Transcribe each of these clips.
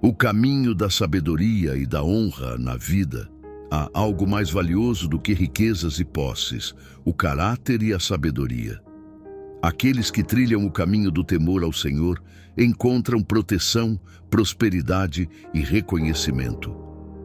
O caminho da sabedoria e da honra na vida. Há algo mais valioso do que riquezas e posses: o caráter e a sabedoria. Aqueles que trilham o caminho do temor ao Senhor encontram proteção, prosperidade e reconhecimento.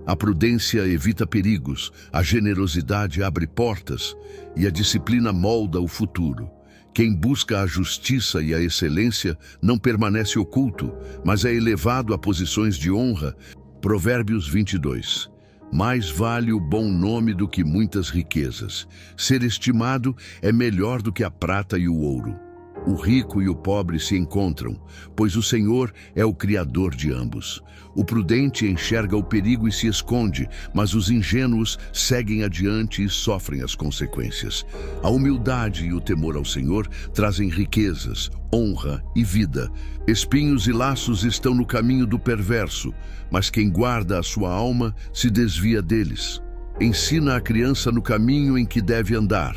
A prudência evita perigos, a generosidade abre portas e a disciplina molda o futuro. Quem busca a justiça e a excelência não permanece oculto, mas é elevado a posições de honra. Provérbios 22. Mais vale o bom nome do que muitas riquezas. Ser estimado é melhor do que a prata e o ouro. O rico e o pobre se encontram, pois o Senhor é o Criador de ambos. O prudente enxerga o perigo e se esconde, mas os ingênuos seguem adiante e sofrem as consequências. A humildade e o temor ao Senhor trazem riquezas, honra e vida. Espinhos e laços estão no caminho do perverso, mas quem guarda a sua alma se desvia deles. Ensina a criança no caminho em que deve andar,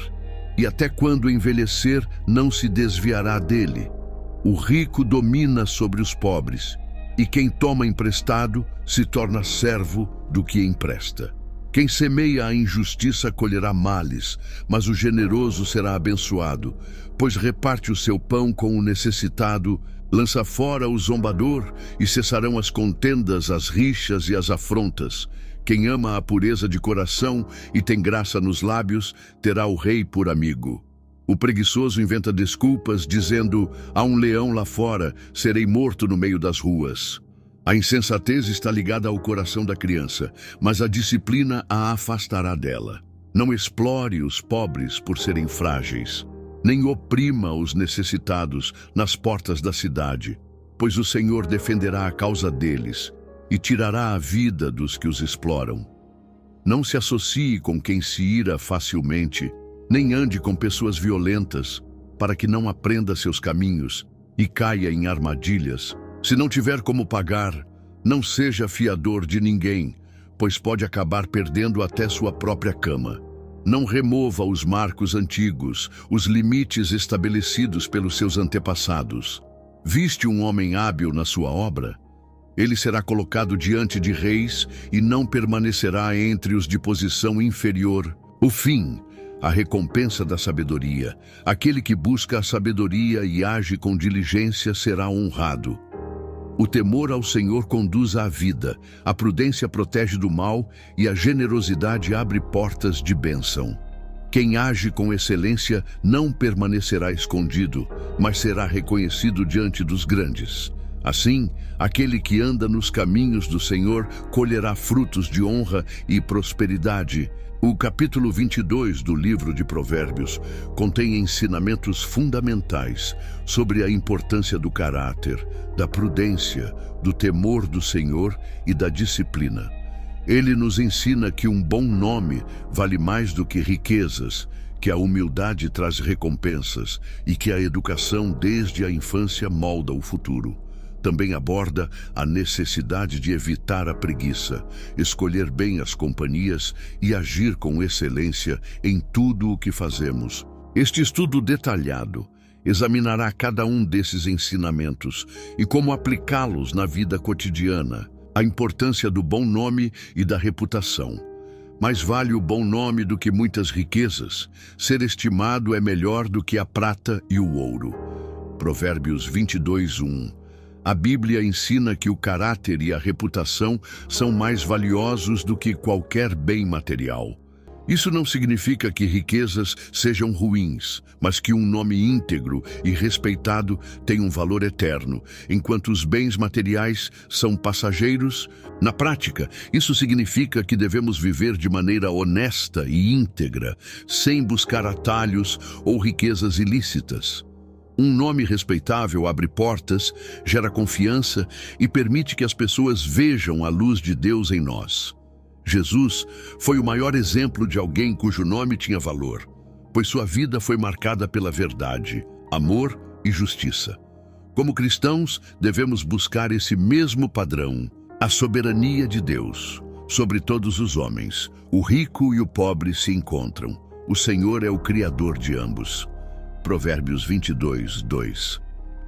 e até quando envelhecer não se desviará dele. O rico domina sobre os pobres, e quem toma emprestado se torna servo do que empresta. Quem semeia a injustiça colherá males, mas o generoso será abençoado, pois reparte o seu pão com o necessitado, lança fora o zombador e cessarão as contendas, as rixas e as afrontas. Quem ama a pureza de coração e tem graça nos lábios, terá o rei por amigo. O preguiçoso inventa desculpas, dizendo: há um leão lá fora, serei morto no meio das ruas. A insensatez está ligada ao coração da criança, mas a disciplina a afastará dela. Não explore os pobres por serem frágeis, nem oprima os necessitados nas portas da cidade, pois o Senhor defenderá a causa deles e tirará a vida dos que os exploram. Não se associe com quem se ira facilmente, nem ande com pessoas violentas, para que não aprenda seus caminhos e caia em armadilhas. Se não tiver como pagar, não seja fiador de ninguém, pois pode acabar perdendo até sua própria cama. Não remova os marcos antigos, os limites estabelecidos pelos seus antepassados. Viste um homem hábil na sua obra? Ele será colocado diante de reis e não permanecerá entre os de posição inferior. O fim, a recompensa da sabedoria. Aquele que busca a sabedoria e age com diligência será honrado. O temor ao Senhor conduz à vida, a prudência protege do mal e a generosidade abre portas de bênção. Quem age com excelência não permanecerá escondido, mas será reconhecido diante dos grandes. Assim, aquele que anda nos caminhos do Senhor colherá frutos de honra e prosperidade. O capítulo 22 do livro de Provérbios contém ensinamentos fundamentais sobre a importância do caráter, da prudência, do temor do Senhor e da disciplina. Ele nos ensina que um bom nome vale mais do que riquezas, que a humildade traz recompensas e que a educação desde a infância molda o futuro. Também aborda a necessidade de evitar a preguiça, escolher bem as companhias e agir com excelência em tudo o que fazemos. Este estudo detalhado examinará cada um desses ensinamentos e como aplicá-los na vida cotidiana, a importância do bom nome e da reputação. Mais vale o bom nome do que muitas riquezas. Ser estimado é melhor do que a prata e o ouro. Provérbios 22:1. A Bíblia ensina que o caráter e a reputação são mais valiosos do que qualquer bem material. Isso não significa que riquezas sejam ruins, mas que um nome íntegro e respeitado tem um valor eterno, enquanto os bens materiais são passageiros. Na prática, isso significa que devemos viver de maneira honesta e íntegra, sem buscar atalhos ou riquezas ilícitas. Um nome respeitável abre portas, gera confiança e permite que as pessoas vejam a luz de Deus em nós. Jesus foi o maior exemplo de alguém cujo nome tinha valor, pois sua vida foi marcada pela verdade, amor e justiça. Como cristãos, devemos buscar esse mesmo padrão, a soberania de Deus sobre todos os homens. O rico e o pobre se encontram. O Senhor é o Criador de ambos. Provérbios 22:2.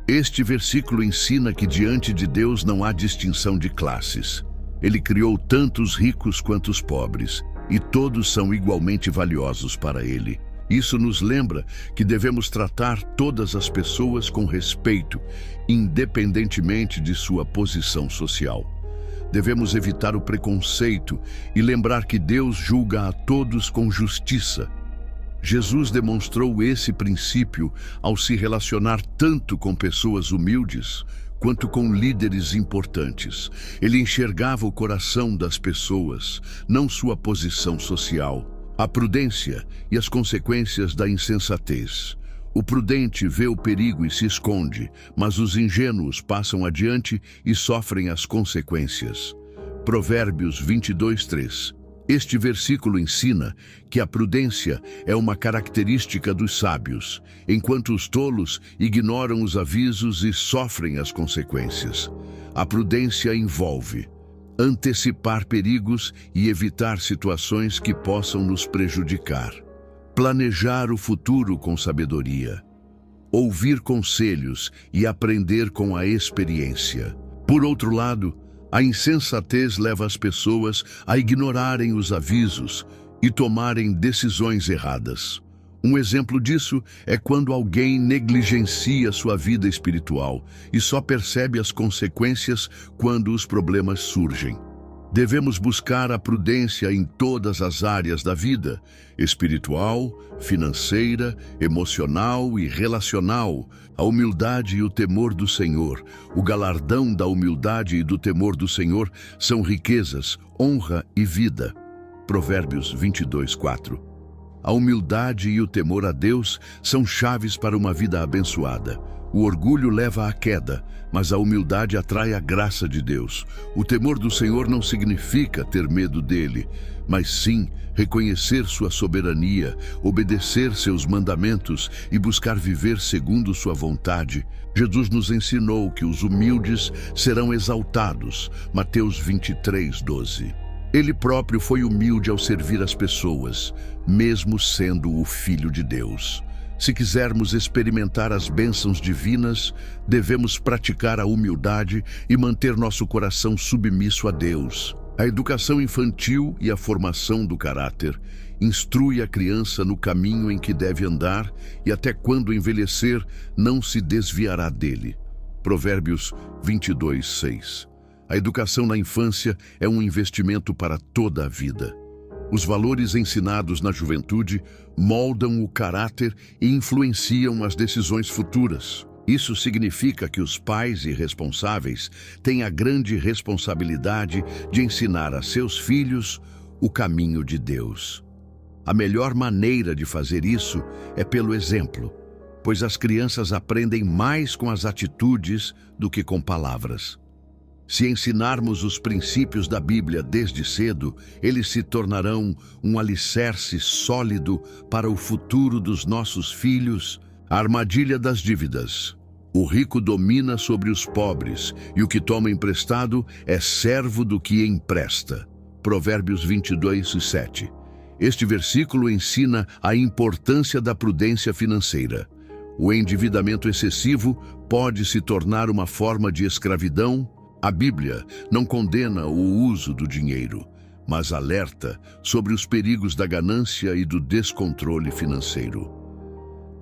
Este versículo ensina que diante de Deus não há distinção de classes. Ele criou tanto os ricos quanto os pobres, e todos são igualmente valiosos para Ele. Isso nos lembra que devemos tratar todas as pessoas com respeito, independentemente de sua posição social. Devemos evitar o preconceito e lembrar que Deus julga a todos com justiça. Jesus demonstrou esse princípio ao se relacionar tanto com pessoas humildes quanto com líderes importantes. Ele enxergava o coração das pessoas, não sua posição social. A prudência e as consequências da insensatez. O prudente vê o perigo e se esconde, mas os ingênuos passam adiante e sofrem as consequências. Provérbios 22:3. Este versículo ensina que a prudência é uma característica dos sábios, enquanto os tolos ignoram os avisos e sofrem as consequências. A prudência envolve antecipar perigos e evitar situações que possam nos prejudicar. Planejar o futuro com sabedoria. Ouvir conselhos e aprender com a experiência. Por outro lado, a insensatez leva as pessoas a ignorarem os avisos e tomarem decisões erradas. Um exemplo disso é quando alguém negligencia sua vida espiritual e só percebe as consequências quando os problemas surgem. Devemos buscar a prudência em todas as áreas da vida, espiritual, financeira, emocional e relacional. A humildade e o temor do Senhor, o galardão da humildade e do temor do Senhor são riquezas, honra e vida. Provérbios 22:4. A humildade e o temor a Deus são chaves para uma vida abençoada. O orgulho leva à queda, mas a humildade atrai a graça de Deus. O temor do Senhor não significa ter medo dele, mas sim reconhecer sua soberania, obedecer seus mandamentos e buscar viver segundo sua vontade. Jesus nos ensinou que os humildes serão exaltados. Mateus 23:12. Ele próprio foi humilde ao servir as pessoas, mesmo sendo o Filho de Deus. Se quisermos experimentar as bênçãos divinas, devemos praticar a humildade e manter nosso coração submisso a Deus. A educação infantil e a formação do caráter instrui a criança no caminho em que deve andar e até quando envelhecer não se desviará dele. Provérbios 22:6. A educação na infância é um investimento para toda a vida. Os valores ensinados na juventude moldam o caráter e influenciam as decisões futuras. Isso significa que os pais e responsáveis têm a grande responsabilidade de ensinar a seus filhos o caminho de Deus. A melhor maneira de fazer isso é pelo exemplo, pois as crianças aprendem mais com as atitudes do que com palavras. Se ensinarmos os princípios da Bíblia desde cedo, eles se tornarão um alicerce sólido para o futuro dos nossos filhos. A armadilha das dívidas. O rico domina sobre os pobres, e o que toma emprestado é servo do que empresta. Provérbios 22:7. Este versículo ensina a importância da prudência financeira. O endividamento excessivo pode se tornar uma forma de escravidão. A Bíblia não condena o uso do dinheiro, mas alerta sobre os perigos da ganância e do descontrole financeiro.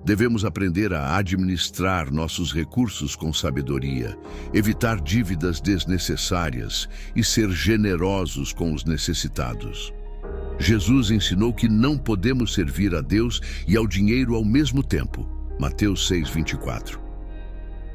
Devemos aprender a administrar nossos recursos com sabedoria, evitar dívidas desnecessárias e ser generosos com os necessitados. Jesus ensinou que não podemos servir a Deus e ao dinheiro ao mesmo tempo. Mateus 6:24.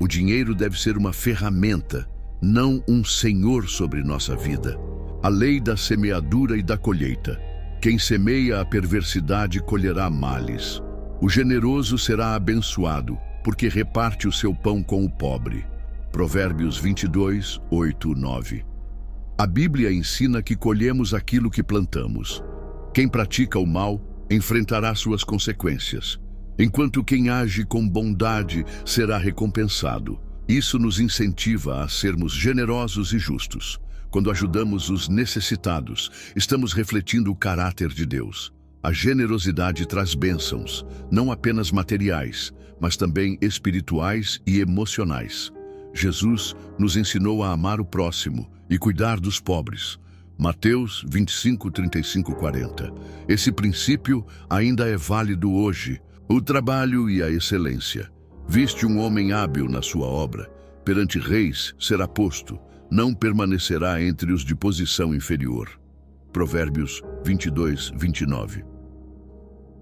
O dinheiro deve ser uma ferramenta, não um senhor sobre nossa vida. A lei da semeadura e da colheita. Quem semeia a perversidade colherá males. O generoso será abençoado, porque reparte o seu pão com o pobre. Provérbios 22:8-9. A Bíblia ensina que colhemos aquilo que plantamos. Quem pratica o mal enfrentará suas consequências, enquanto quem age com bondade será recompensado. Isso nos incentiva a sermos generosos e justos. Quando ajudamos os necessitados, estamos refletindo o caráter de Deus. A generosidade traz bênçãos, não apenas materiais, mas também espirituais e emocionais. Jesus nos ensinou a amar o próximo e cuidar dos pobres. Mateus 25, 35, 40. Esse princípio ainda é válido hoje. O trabalho e a excelência. Viste um homem hábil na sua obra, perante reis será posto, não permanecerá entre os de posição inferior. Provérbios 22, 29.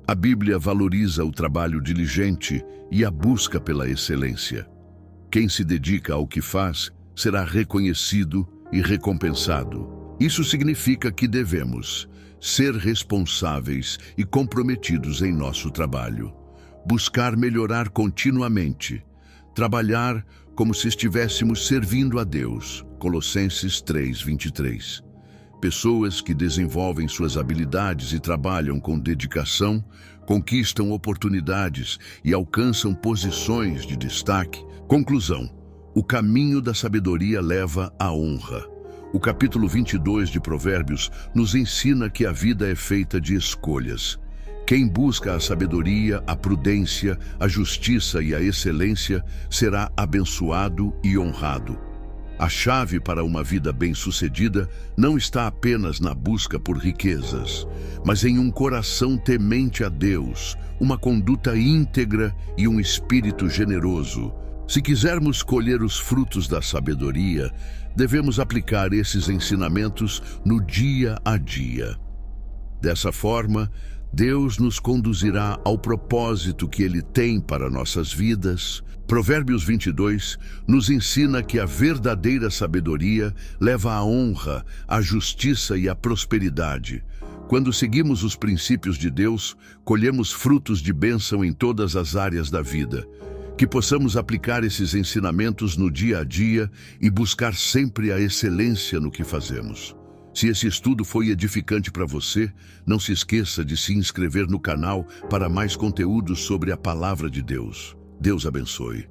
A Bíblia valoriza o trabalho diligente e a busca pela excelência. Quem se dedica ao que faz será reconhecido e recompensado. Isso significa que devemos ser responsáveis e comprometidos em nosso trabalho, buscar melhorar continuamente, trabalhar como se estivéssemos servindo a Deus. Colossenses 3, 23. Pessoas que desenvolvem suas habilidades e trabalham com dedicação, conquistam oportunidades e alcançam posições de destaque. Conclusão: o caminho da sabedoria leva à honra. O capítulo 22 de Provérbios nos ensina que a vida é feita de escolhas. Quem busca a sabedoria, a prudência, a justiça e a excelência será abençoado e honrado. A chave para uma vida bem-sucedida não está apenas na busca por riquezas, mas em um coração temente a Deus, uma conduta íntegra e um espírito generoso. Se quisermos colher os frutos da sabedoria, devemos aplicar esses ensinamentos no dia a dia. Dessa forma, Deus nos conduzirá ao propósito que Ele tem para nossas vidas. Provérbios 22 nos ensina que a verdadeira sabedoria leva à honra, à justiça e à prosperidade. Quando seguimos os princípios de Deus, colhemos frutos de bênção em todas as áreas da vida. Que possamos aplicar esses ensinamentos no dia a dia e buscar sempre a excelência no que fazemos. Se esse estudo foi edificante para você, não se esqueça de se inscrever no canal para mais conteúdos sobre a Palavra de Deus. Deus abençoe.